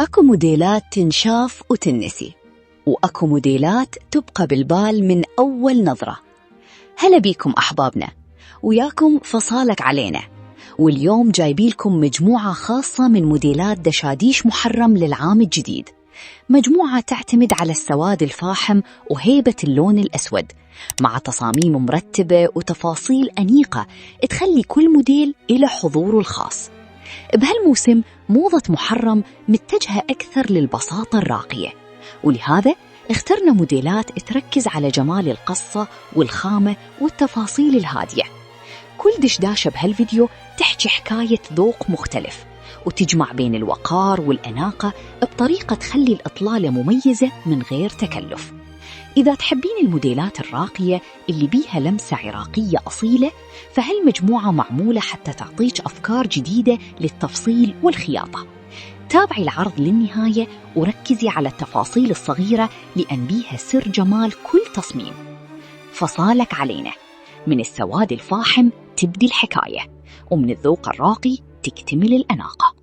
أكو موديلات تنشاف وتنسي، وأكو موديلات تبقى بالبال من أول نظرة. هلا بيكم أحبابنا، وياكم فصالك علينا. واليوم جايبيلكم مجموعة خاصة من موديلات دشاديش محرم للعام الجديد، مجموعة تعتمد على السواد الفاحم وهيبة اللون الأسود، مع تصاميم مرتبة وتفاصيل أنيقة تخلي كل موديل إلى حضوره الخاص. بهالموسم موضة محرم متجهة أكثر للبساطة الراقية، ولهذا اخترنا موديلات تركز على جمال القصة والخامة والتفاصيل الهادية. كل دشداشة بهالفيديو تحكي حكاية ذوق مختلف، وتجمع بين الوقار والأناقة بطريقة تخلي الإطلالة مميزة من غير تكلف. إذا تحبين الموديلات الراقية اللي بيها لمسة عراقية أصيلة، فهالمجموعة معمولة حتى تعطيك أفكار جديدة للتفصيل والخياطة. تابعي العرض للنهاية وركزي على التفاصيل الصغيرة لأن بيها سر جمال كل تصميم. فصالك علينا، من السواد الفاحم تبدي الحكاية، ومن الذوق الراقي تكتمل الأناقة.